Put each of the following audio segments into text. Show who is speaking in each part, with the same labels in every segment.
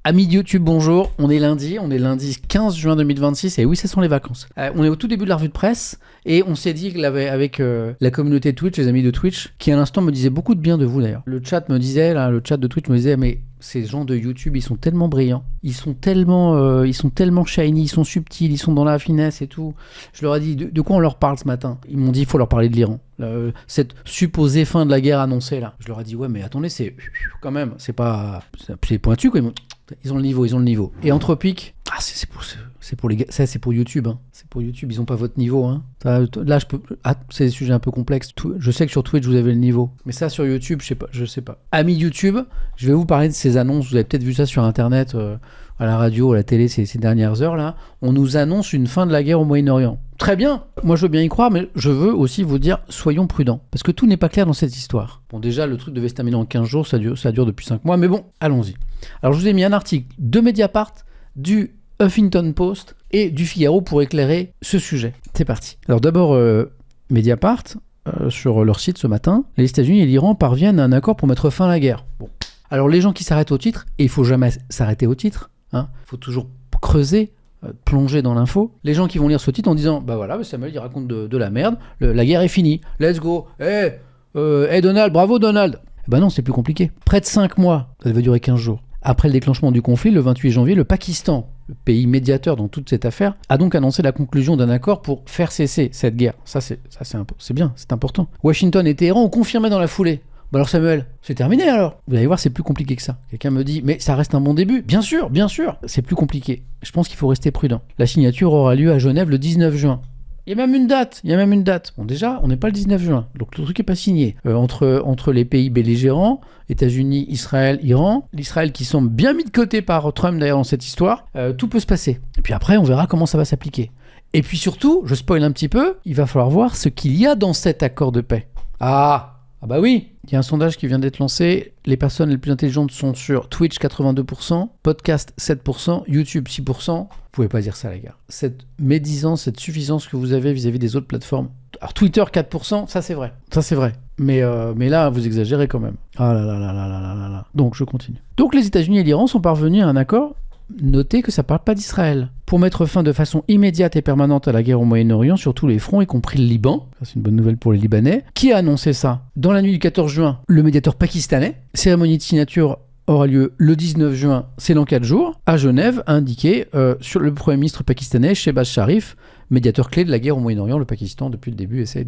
Speaker 1: Amis de YouTube, bonjour. On est lundi 15 juin 2026 et oui, ce sont les vacances. On est au tout début de la revue de presse et on s'est dit avec la communauté Twitch, les amis de Twitch, qui à l'instant me disaient beaucoup de bien de vous d'ailleurs. Le chat de Twitch me disait mais ces gens de YouTube, ils sont tellement brillants, ils sont tellement shiny, ils sont subtils, ils sont dans la finesse et tout. Je leur ai dit de quoi on leur parle ce matin. Ils m'ont dit il faut leur parler de l'Iran. Cette supposée fin de la guerre annoncée là. Je leur ai dit ouais mais attendez, c'est quand même, c'est pointu quoi. Ils ont le niveau. Et Anthropic, c'est pour les gars, ça c'est pour YouTube. Hein. C'est pour YouTube, ils ont pas votre niveau. Hein. Ça, là c'est des sujets un peu complexes. Je sais que sur Twitch vous avez le niveau, mais ça sur YouTube, je sais pas. Amis YouTube, je vais vous parler de ces annonces. Vous avez peut-être vu ça sur Internet, à la radio, à la télé ces dernières heures là. On nous annonce une fin de la guerre au Moyen-Orient. Très bien, moi je veux bien y croire, mais je veux aussi vous dire, soyons prudents, parce que tout n'est pas clair dans cette histoire. Bon déjà, le truc devait se terminer en 15 jours, ça dure depuis 5 mois, mais bon, allons-y. Alors je vous ai mis un article de Mediapart, du Huffington Post et du Figaro pour éclairer ce sujet. C'est parti. Alors d'abord, Mediapart, sur leur site ce matin, les États-Unis et l'Iran parviennent à un accord pour mettre fin à la guerre. Bon. Alors les gens qui s'arrêtent au titre, et il ne faut jamais s'arrêter au titre, il faut toujours creuser, plonger dans l'info, les gens qui vont lire ce titre en disant bah voilà, Samuel il raconte de la merde, la guerre est finie, let's go, hey Donald, bravo Donald. Ben non, c'est plus compliqué. Près de 5 mois, ça devait durer 15 jours. Après le déclenchement du conflit, le 28 janvier, le Pakistan, le pays médiateur dans toute cette affaire, a donc annoncé la conclusion d'un accord pour faire cesser cette guerre. Ça c'est bien, c'est important. Washington et Téhéran ont confirmé dans la foulée. Bah alors Samuel, c'est terminé alors. Vous allez voir, c'est plus compliqué que ça. Quelqu'un me dit, mais ça reste un bon début. Bien sûr, c'est plus compliqué. Je pense qu'il faut rester prudent. La signature aura lieu à Genève le 19 juin. Il y a même une date. Bon déjà, on n'est pas le 19 juin, donc le truc n'est pas signé. Entre les pays belligérants, États-Unis, Israël, Iran, l'Israël qui semble bien mis de côté par Trump d'ailleurs dans cette histoire, tout peut se passer. Et puis après, on verra comment ça va s'appliquer. Et puis surtout, je spoil un petit peu, il va falloir voir ce qu'il y a dans cet accord de paix. Ah bah oui, il y a un sondage qui vient d'être lancé. Les personnes les plus intelligentes sont sur Twitch 82%, Podcast 7%, YouTube 6%. Vous pouvez pas dire ça les gars. Cette médisance, cette suffisance que vous avez vis-à-vis des autres plateformes. Alors Twitter 4%, ça c'est vrai. Mais là, vous exagérez quand même. Ah là. Donc je continue. Donc les États-Unis et l'Iran sont parvenus à un accord. Notez que ça parle pas d'Israël. Pour mettre fin de façon immédiate et permanente à la guerre au Moyen-Orient sur tous les fronts, y compris le Liban, ça c'est une bonne nouvelle pour les Libanais. Qui a annoncé ça ? Dans la nuit du 14 juin, le médiateur pakistanais. Cérémonie de signature aura lieu le 19 juin, c'est dans 4 jours, à Genève, a indiqué sur le Premier ministre pakistanais, Shehbaz Sharif, médiateur clé de la guerre au Moyen-Orient. Le Pakistan, depuis le début, essaye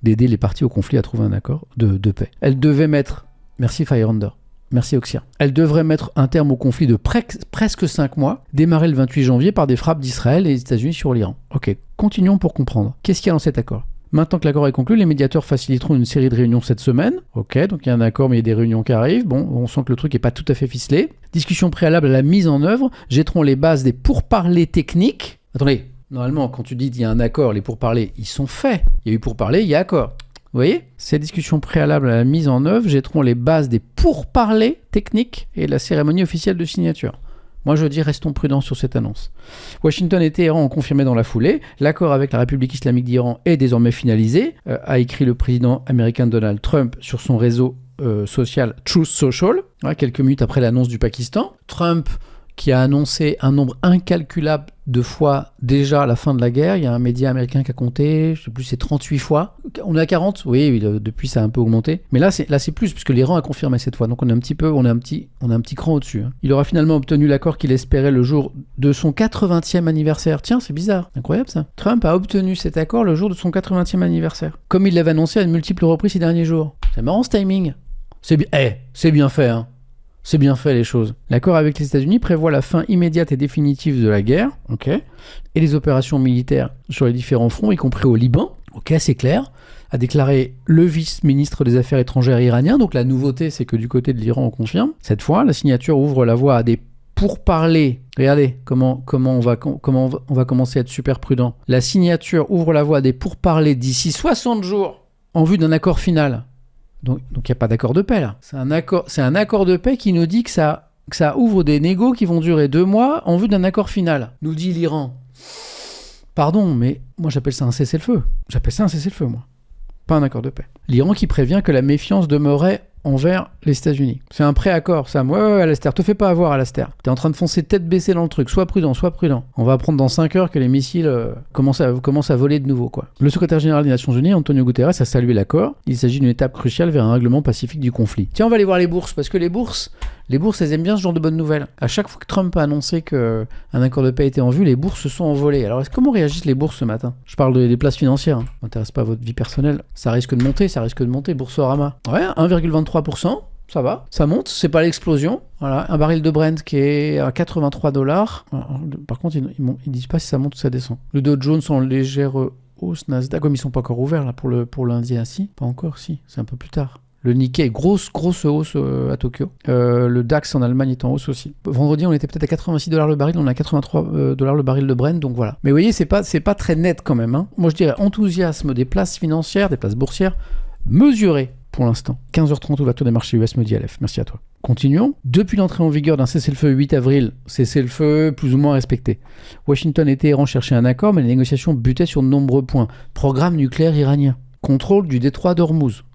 Speaker 1: d'aider les parties au conflit à trouver un accord de paix. Elle devait mettre... Merci Firelander. Merci Oxia. Elle devrait mettre un terme au conflit de presque 5 mois, démarré le 28 janvier par des frappes d'Israël et des États-Unis sur l'Iran. Ok, continuons pour comprendre. Qu'est-ce qu'il y a dans cet accord ? Maintenant que l'accord est conclu, les médiateurs faciliteront une série de réunions cette semaine. Ok, donc il y a un accord, mais il y a des réunions qui arrivent. Bon, on sent que le truc n'est pas tout à fait ficelé. Discussion préalable à la mise en œuvre, jetteront les bases des pourparlers techniques. Attendez, normalement, quand tu dis qu'il y a un accord, les pourparlers, ils sont faits. Il y a eu pourparlers, il y a accord. Vous voyez ? Ces discussions préalables à la mise en œuvre jetteront les bases des pourparlers techniques et la cérémonie officielle de signature. Moi, je dis restons prudents sur cette annonce. Washington et Téhéran ont confirmé dans la foulée. L'accord avec la République islamique d'Iran est désormais finalisé, a écrit le président américain Donald Trump sur son réseau social Truth Social, quelques minutes après l'annonce du Pakistan. Trump qui a annoncé un nombre incalculable de fois déjà la fin de la guerre. Il y a un média américain qui a compté, je ne sais plus, c'est 38 fois. On est à 40 ? Oui, depuis ça a un peu augmenté. Mais là c'est plus, puisque l'Iran a confirmé cette fois. Donc on a un petit cran au-dessus. Il aura finalement obtenu l'accord qu'il espérait le jour de son 80e anniversaire. Tiens, c'est bizarre, incroyable ça. Trump a obtenu cet accord le jour de son 80e anniversaire. Comme il l'avait annoncé à de multiples reprises ces derniers jours. C'est marrant ce timing. C'est bien fait, hein. C'est bien fait les choses. L'accord avec les États-Unis prévoit la fin immédiate et définitive de la guerre, ok, et les opérations militaires sur les différents fronts, y compris au Liban, ok, c'est clair, a déclaré le vice-ministre des Affaires étrangères iranien. Donc la nouveauté, c'est que du côté de l'Iran, on confirme. Cette fois, la signature ouvre la voie à des pourparlers. Regardez comment on va commencer à être super prudent. La signature ouvre la voie à des pourparlers d'ici 60 jours en vue d'un accord final. Donc il n'y a pas d'accord de paix là. C'est un accord de paix qui nous dit que ça ouvre des négos qui vont durer 2 mois en vue d'un accord final. Nous dit l'Iran. Pardon, mais moi j'appelle ça un cessez-le-feu. Moi. Pas un accord de paix. L'Iran qui prévient que la méfiance demeurait envers les États-Unis. C'est un pré-accord, Sam. Ouais, Alastair, te fais pas avoir, Alastair. T'es en train de foncer tête baissée dans le truc. Sois prudent, sois prudent. On va apprendre dans 5 heures que les missiles commencent à voler de nouveau, quoi. Le secrétaire général des Nations Unies, Antonio Guterres, a salué l'accord. Il s'agit d'une étape cruciale vers un règlement pacifique du conflit. Tiens, on va aller voir les bourses, parce que les bourses, elles aiment bien ce genre de bonnes nouvelles. À chaque fois que Trump a annoncé qu'un accord de paix était en vue, les bourses se sont envolées. Alors, comment réagissent les bourses ce matin ? Je parle des places financières, hein. Ça m'intéresse pas à votre vie personnelle. Ça risque de monter, Boursorama. Ouais, 1,23%. Ça va, ça monte, c'est pas l'explosion. Voilà, un baril de Brent qui est à $83. Par contre, ils disent pas si ça monte ou ça descend. Le Dow Jones en légère hausse, Nasdaq, comme ils sont pas encore ouverts là pour lundi, si. Pas encore, si, c'est un peu plus tard. Le Nikkei, grosse hausse à Tokyo. Le DAX en Allemagne est en hausse aussi. Vendredi, on était peut-être à $86 le baril, on est à $83 le baril de Brent, donc voilà. Mais vous voyez, c'est pas très net quand même, hein. Moi, je dirais enthousiasme des places financières, des places boursières, mesuré pour l'instant. 15h30, ouverture des marchés US, me dit Aleph. Merci à toi. Continuons. Depuis l'entrée en vigueur d'un cessez-le-feu 8 avril, cessez-le-feu plus ou moins respecté. Washington et Téhéran cherchaient un accord, mais les négociations butaient sur de nombreux points. Programme nucléaire iranien. Contrôle du détroit d'Ormuz.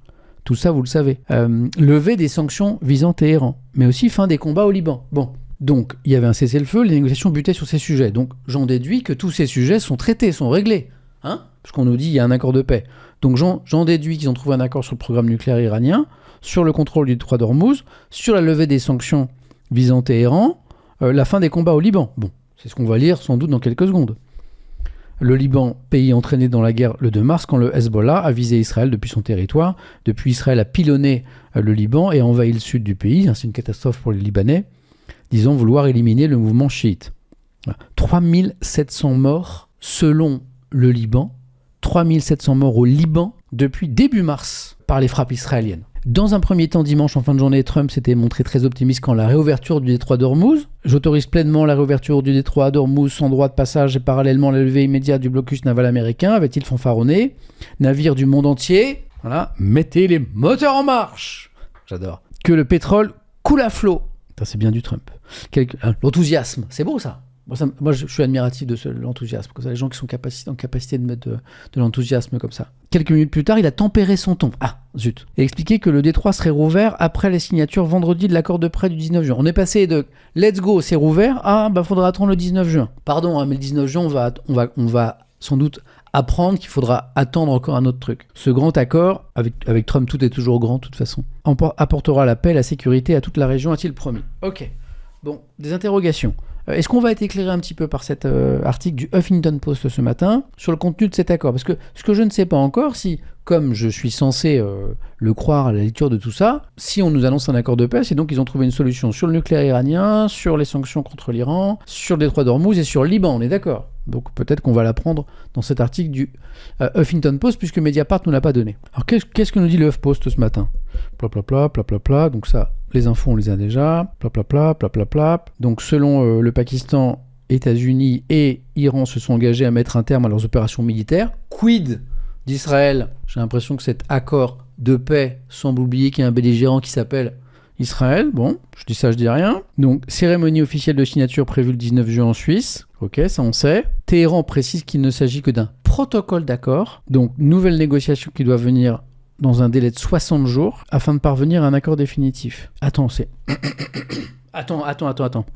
Speaker 1: Tout ça, vous le savez. Levée des sanctions visant Téhéran. Mais aussi fin des combats au Liban. Bon. Donc, il y avait un cessez-le-feu, les négociations butaient sur ces sujets. Donc, j'en déduis que tous ces sujets sont traités, sont réglés. Hein ? Parce qu'on nous dit qu'il y a un accord de paix. Donc j'en déduis qu'ils ont trouvé un accord sur le programme nucléaire iranien, sur le contrôle du détroit d'Ormuz, sur la levée des sanctions visant Téhéran, la fin des combats au Liban. Bon, c'est ce qu'on va lire sans doute dans quelques secondes. Le Liban, pays entraîné dans la guerre le 2 mars, quand le Hezbollah a visé Israël depuis son territoire. Depuis, Israël a pilonné le Liban et a envahi le sud du pays. C'est une catastrophe pour les Libanais, disant vouloir éliminer le mouvement chiite. 3700 morts selon le Liban. 3700 morts au Liban depuis début mars par les frappes israéliennes. Dans un premier temps, dimanche, en fin de journée, Trump s'était montré très optimiste quant à la réouverture du détroit d'Ormuz. J'autorise pleinement la réouverture du détroit d'Ormuz sans droit de passage et parallèlement la levée immédiate du blocus naval américain, avait-il fanfaronné. Navires du monde entier, voilà, mettez les moteurs en marche. J'adore. Que le pétrole coule à flot. Ça, c'est bien du Trump. L'enthousiasme, c'est beau ça. Moi, je suis admiratif de l'enthousiasme. Les gens qui sont en capacité de mettre de l'enthousiasme comme ça. Quelques minutes plus tard, il a tempéré son ton. Ah, zut. Et expliqué que le détroit serait rouvert après les signatures vendredi de l'accord de prêt du 19 juin. On est passé de « let's go, c'est rouvert » à « faudra attendre le 19 juin ». Pardon, mais le 19 juin, on va sans doute apprendre qu'il faudra attendre encore un autre truc. Ce grand accord, avec Trump, tout est toujours grand de toute façon, apportera la paix et la sécurité à toute la région, a-t-il promis. Ok. Bon, des interrogations. Est-ce qu'on va être éclairé un petit peu par cet article du Huffington Post ce matin sur le contenu de cet accord ? Parce que ce que je ne sais pas encore, si, comme je suis censé le croire à la lecture de tout ça, si on nous annonce un accord de paix, c'est donc qu'ils ont trouvé une solution sur le nucléaire iranien, sur les sanctions contre l'Iran, sur le détroit d'Ormuz et sur le Liban, on est d'accord ? Donc peut-être qu'on va l'apprendre dans cet article du Huffington Post, puisque Mediapart ne l'a pas donné. Alors qu'est-ce que nous dit le HuffPost ce matin ? Plap. Donc ça, les infos on les a déjà. Plap. Donc selon le Pakistan, États-Unis et Iran se sont engagés à mettre un terme à leurs opérations militaires. Quid d'Israël ? J'ai l'impression que cet accord de paix semble oublier qu'il y a un belligérant qui s'appelle Israël. Bon, je dis ça, je dis rien. Donc cérémonie officielle de signature prévue le 19 juin en Suisse. Ok, ça on sait. Téhéran précise qu'il ne s'agit que d'un protocole d'accord. Donc nouvelle négociation qui doit venir dans un délai de 60 jours afin de parvenir à un accord définitif. Attends.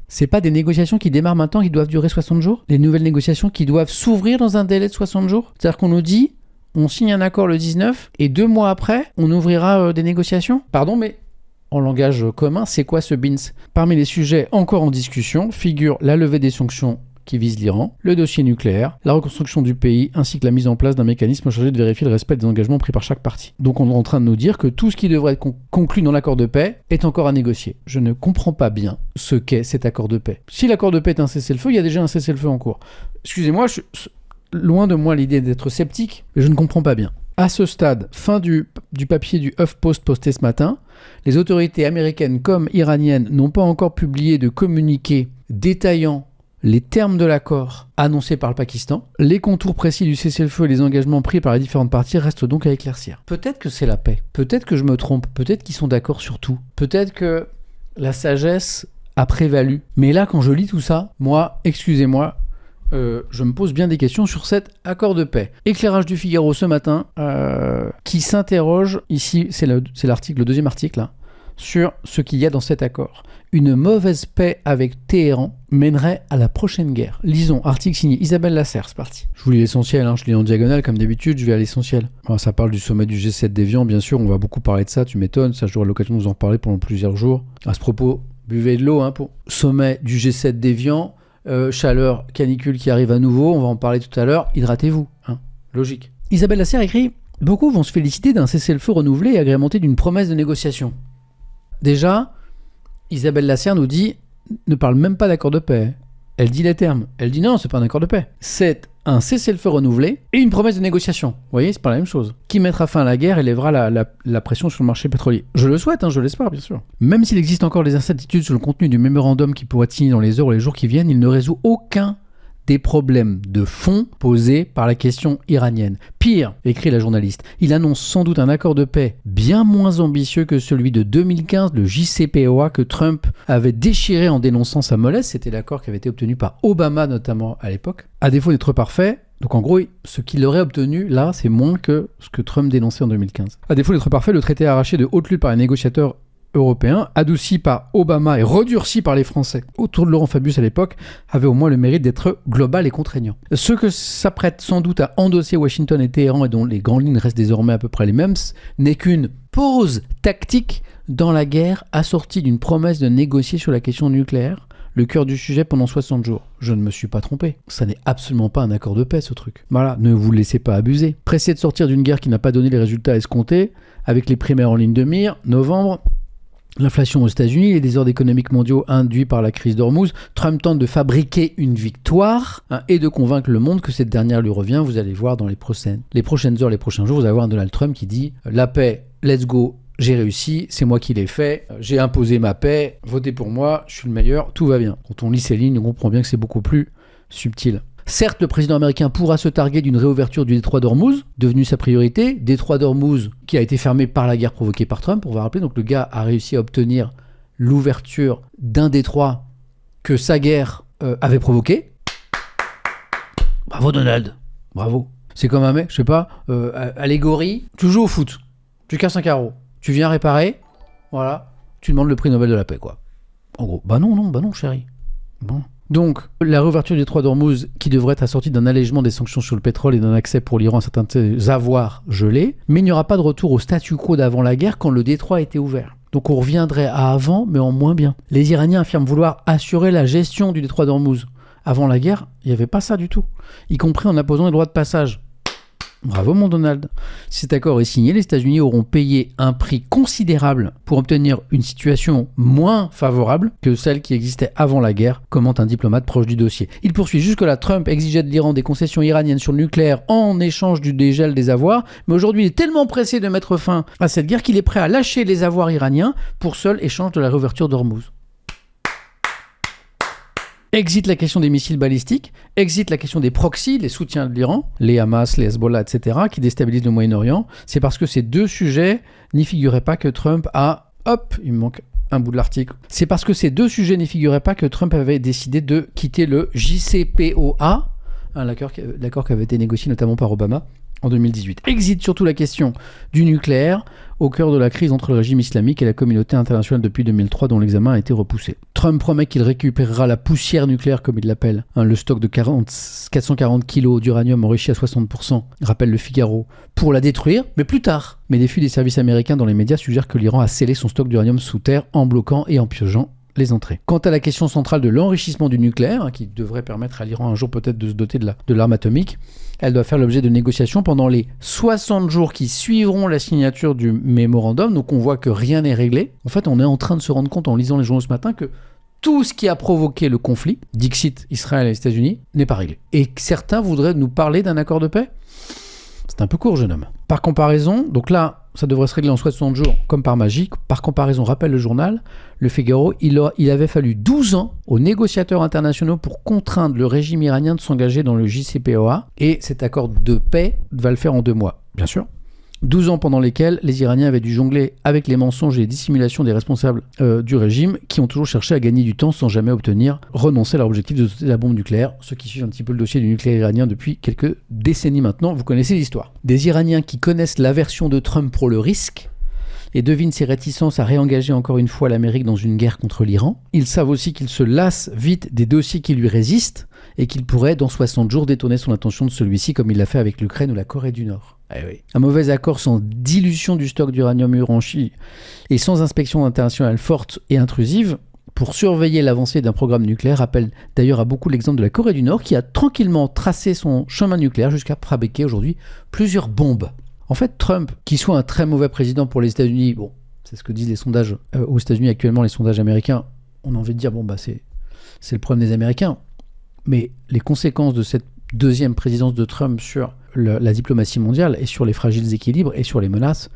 Speaker 1: C'est pas des négociations qui démarrent maintenant qui doivent durer 60 jours ? Les nouvelles négociations qui doivent s'ouvrir dans un délai de 60 jours ? C'est-à-dire qu'on nous dit, on signe un accord le 19 et 2 mois après, on ouvrira des négociations ? Pardon, mais en langage commun, c'est quoi ce BINS ? Parmi les sujets encore en discussion figurent la levée des sanctions qui vise l'Iran, le dossier nucléaire, la reconstruction du pays, ainsi que la mise en place d'un mécanisme chargé de vérifier le respect des engagements pris par chaque partie. Donc on est en train de nous dire que tout ce qui devrait être conclu dans l'accord de paix est encore à négocier. Je ne comprends pas bien ce qu'est cet accord de paix. Si l'accord de paix est un cessez-le-feu, il y a déjà un cessez-le-feu en cours. Excusez-moi, loin de moi l'idée d'être sceptique, mais je ne comprends pas bien. À ce stade, fin du papier du HuffPost posté ce matin, les autorités américaines comme iraniennes n'ont pas encore publié de communiqué détaillant les termes de l'accord annoncé par le Pakistan. Les contours précis du cessez-le-feu et les engagements pris par les différentes parties restent donc à éclaircir. Peut-être que c'est la paix. Peut-être que je me trompe. Peut-être qu'ils sont d'accord sur tout. Peut-être que la sagesse a prévalu. Mais là, quand je lis tout ça, moi, excusez-moi, je me pose bien des questions sur cet accord de paix. Éclairage du Figaro ce matin, qui s'interroge, ici c'est l'article, le deuxième article, là, sur ce qu'il y a dans cet accord. Une mauvaise paix avec Téhéran mènerait à la prochaine guerre. Lisons, article signé Isabelle Lasserre, c'est parti. Je vous lis l'essentiel, je lis en diagonale comme d'habitude, je vais à l'essentiel. Alors, ça parle du sommet du G7 d'Évian, bien sûr, on va beaucoup parler de ça, tu m'étonnes, ça j'aurai l'occasion de vous en parler pendant plusieurs jours. À ce propos, buvez de l'eau pour sommet du G7 d'Évian, chaleur, canicule qui arrive à nouveau, on va en parler tout à l'heure, hydratez-vous, logique. Isabelle Lasserre écrit « Beaucoup vont se féliciter d'un cessez-le-feu renouvelé et agrémenté d'une promesse de négociation. » Déjà, Isabelle Lasserre nous dit ne parle même pas d'accord de paix. Elle dit les termes. Elle dit non, c'est pas un accord de paix. C'est un cessez-le-feu renouvelé et une promesse de négociation. Vous voyez, c'est pas la même chose. Qui mettra fin à la guerre et lèvera la pression sur le marché pétrolier. Je le souhaite, je l'espère bien sûr. Même s'il existe encore des incertitudes sur le contenu du mémorandum qui pourrait être signé dans les heures ou les jours qui viennent, il ne résout aucun des problèmes de fond posés par la question iranienne. Pire, écrit la journaliste, il annonce sans doute un accord de paix bien moins ambitieux que celui de 2015, le JCPOA, que Trump avait déchiré en dénonçant sa mollesse. C'était l'accord qui avait été obtenu par Obama notamment à l'époque. À défaut d'être parfait, donc en gros, ce qu'il aurait obtenu là, c'est moins que ce que Trump dénonçait en 2015. À défaut d'être parfait, le traité arraché de haute lutte par les négociateurs européen, adouci par Obama et redurci par les Français autour de Laurent Fabius à l'époque, avait au moins le mérite d'être global et contraignant. Ce que s'apprête sans doute à endosser Washington et Téhéran et dont les grandes lignes restent désormais à peu près les mêmes, n'est qu'une pause tactique dans la guerre assortie d'une promesse de négocier sur la question nucléaire, le cœur du sujet pendant 60 jours. Je ne me suis pas trompé. Ça n'est absolument pas un accord de paix, ce truc. Voilà, ne vous laissez pas abuser. Pressé de sortir d'une guerre qui n'a pas donné les résultats escomptés, avec les primaires en ligne de mire, novembre, l'inflation aux États-Unis, les désordres économiques mondiaux induits par la crise d'Ormuz, Trump tente de fabriquer une victoire et de convaincre le monde que cette dernière lui revient. Vous allez voir dans les prochaines heures, les prochains jours, vous allez voir un Donald Trump qui dit « La paix, let's go, j'ai réussi, c'est moi qui l'ai fait, j'ai imposé ma paix, votez pour moi, je suis le meilleur, tout va bien. » Quand on lit ces lignes, on comprend bien que c'est beaucoup plus subtil. Certes, le président américain pourra se targuer d'une réouverture du détroit d'Ormuz, devenu sa priorité. Détroit d'Ormuz qui a été fermé par la guerre provoquée par Trump, on va rappeler. Donc le gars a réussi à obtenir l'ouverture d'un détroit que sa guerre avait provoqué. Bravo Donald, bravo. C'est comme un mec, je sais pas, allégorie. Tu joues au foot, tu casses un carreau, tu viens réparer, voilà, tu demandes le prix Nobel de la paix, quoi. En gros, bah non, chérie. Bon. Donc, la réouverture du détroit d'Ormuz qui devrait être assortie d'un allègement des sanctions sur le pétrole et d'un accès pour l'Iran à certains avoirs gelés, mais il n'y aura pas de retour au statu quo d'avant la guerre quand le détroit était ouvert. Donc on reviendrait à avant, mais en moins bien. Les Iraniens affirment vouloir assurer la gestion du détroit d'Ormuz. Avant la guerre, il n'y avait pas ça du tout, y compris en imposant les droits de passage. Bravo mon Donald. Si cet accord est signé, les États-Unis auront payé un prix considérable pour obtenir une situation moins favorable que celle qui existait avant la guerre, commente un diplomate proche du dossier. Il poursuit jusque-là, Trump exigeait de l'Iran des concessions iraniennes sur le nucléaire en échange du dégel des avoirs, mais aujourd'hui il est tellement pressé de mettre fin à cette guerre qu'il est prêt à lâcher les avoirs iraniens pour seul échange de la réouverture d'Ormuz. Exit la question des missiles balistiques, exit la question des proxys, les soutiens de l'Iran, les Hamas, les Hezbollah, etc., qui déstabilisent le Moyen-Orient. C'est parce que ces deux sujets n'y figuraient pas que Trump a... Hop, il me manque un bout de l'article. C'est parce que ces deux sujets n'y figuraient pas que Trump avait décidé de quitter le JCPOA, l'accord qui avait été négocié notamment par Obama en 2018. Exit surtout la question du nucléaire, au cœur de la crise entre le régime islamique et la communauté internationale depuis 2003 dont l'examen a été repoussé. Trump promet qu'il récupérera la poussière nucléaire comme il l'appelle, le stock de 440 kg d'uranium enrichi à 60%, rappelle le Figaro, pour la détruire, mais plus tard. Mais des fuites des services américains dans les médias suggèrent que l'Iran a scellé son stock d'uranium sous terre en bloquant et en piochant les entrées. Quant à la question centrale de l'enrichissement du nucléaire, qui devrait permettre à l'Iran un jour peut-être de se doter de l'arme atomique, elle doit faire l'objet de négociations pendant les 60 jours qui suivront la signature du mémorandum. Donc on voit que rien n'est réglé. En fait, on est en train de se rendre compte en lisant les journaux ce matin que tout ce qui a provoqué le conflit, Dixit, Israël et les États-Unis, n'est pas réglé. Et certains voudraient nous parler d'un accord de paix. C'est un peu court, jeune homme. Par comparaison, donc là, ça devrait se régler en 60 jours, comme par magie. Par comparaison, rappelle le journal, le Figaro, il avait fallu 12 ans aux négociateurs internationaux pour contraindre le régime iranien de s'engager dans le JCPOA. Et cet accord de paix va le faire en 2 mois, bien sûr. 12 ans pendant lesquels les Iraniens avaient dû jongler avec les mensonges et les dissimulations des responsables du régime qui ont toujours cherché à gagner du temps sans jamais renoncer à leur objectif de doter la bombe nucléaire, ceux qui suivent un petit peu le dossier du nucléaire iranien depuis quelques décennies maintenant. Vous connaissez l'histoire. Des Iraniens qui connaissent l'aversion de Trump pour le risque et devinent ses réticences à réengager encore une fois l'Amérique dans une guerre contre l'Iran. Ils savent aussi qu'il se lasse vite des dossiers qui lui résistent et qu'il pourrait, dans 60 jours, détourner son attention de celui-ci comme il l'a fait avec l'Ukraine ou la Corée du Nord. Eh oui. Un mauvais accord sans dilution du stock d'uranium enrichi et sans inspection internationale forte et intrusive pour surveiller l'avancée d'un programme nucléaire rappelle d'ailleurs à beaucoup l'exemple de la Corée du Nord qui a tranquillement tracé son chemin nucléaire jusqu'à fabriquer aujourd'hui plusieurs bombes. En fait, Trump, qui soit un très mauvais président pour les États-Unis, bon, c'est ce que disent les sondages aux États-Unis actuellement, les sondages américains, on a envie de dire, bon, bah, c'est le problème des Américains. Mais les conséquences de cette deuxième présidence de Trump sur la diplomatie mondiale et sur les fragiles équilibres et sur les menaces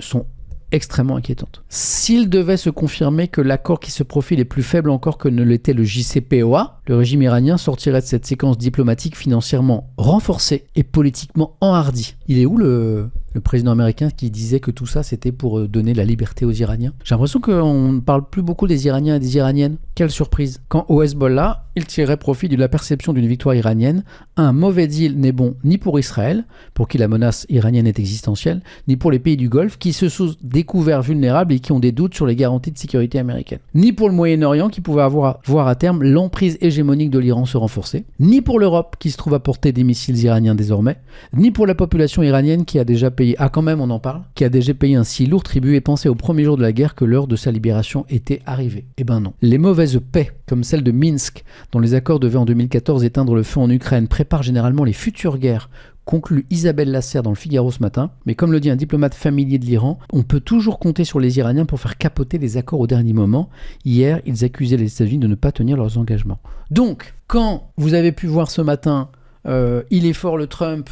Speaker 1: sont extrêmement inquiétantes. S'il devait se confirmer que l'accord qui se profile est plus faible encore que ne l'était le JCPOA, le régime iranien sortirait de cette séquence diplomatique financièrement renforcée et politiquement enhardie. Il est où le président américain qui disait que tout ça c'était pour donner la liberté aux Iraniens? J'ai l'impression qu'on ne parle plus beaucoup des Iraniens et des Iraniennes. Quelle surprise! Quand au Hezbollah, il tirait profit de la perception d'une victoire iranienne, un mauvais deal n'est bon ni pour Israël, pour qui la menace iranienne est existentielle, ni pour les pays du Golfe qui se sont découverts vulnérables et qui ont des doutes sur les garanties de sécurité américaines, ni pour le Moyen-Orient qui pouvait voir à terme l'emprise hégémonique de l'Iran se renforcer, ni pour l'Europe qui se trouve à portée des missiles iraniens désormais, ni pour la population iranienne qui a déjà payé, quand même on en parle, qui a déjà payé un si lourd tribut et pensé au premier jour de la guerre que l'heure de sa libération était arrivée. Eh ben non. Les mauvaises paix, comme celle de Minsk, dont les accords devaient en 2014 éteindre le feu en Ukraine, préparent généralement les futures guerres, conclut Isabelle Lasserre dans le Figaro ce matin. Mais comme le dit un diplomate familier de l'Iran, on peut toujours compter sur les Iraniens pour faire capoter les accords au dernier moment. Hier, ils accusaient les États-Unis de ne pas tenir leurs engagements. Donc, quand vous avez pu voir ce matin, il est fort le Trump,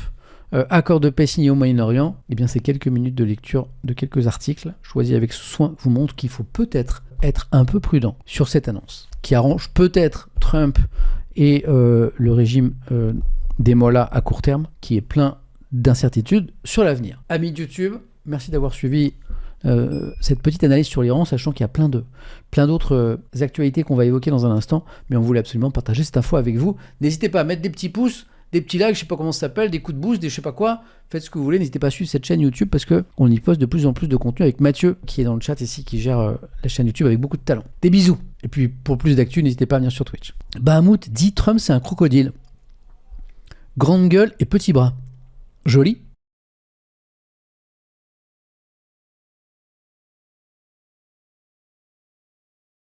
Speaker 1: accord de paix signé au Moyen-Orient, eh bien ces quelques minutes de lecture de quelques articles choisis avec soin vous montrent qu'il faut peut-être être un peu prudent sur cette annonce, qui arrange peut-être Trump et le régime des mollahs à court terme, qui est plein d'incertitudes sur l'avenir. Amis de YouTube, merci d'avoir suivi cette petite analyse sur l'Iran, sachant qu'il y a plein d'autres actualités qu'on va évoquer dans un instant, mais on voulait absolument partager cette info avec vous. N'hésitez pas à mettre des petits pouces, des petits likes, je sais pas comment ça s'appelle, des coups de boost, des je sais pas quoi. Faites ce que vous voulez, n'hésitez pas à suivre cette chaîne YouTube parce qu'on y poste de plus en plus de contenu avec Mathieu qui est dans le chat ici, qui gère la chaîne YouTube avec beaucoup de talent. Des bisous. Et puis pour plus d'actu, n'hésitez pas à venir sur Twitch. Bahamut dit Trump c'est un crocodile. Grande gueule et petits bras. Joli.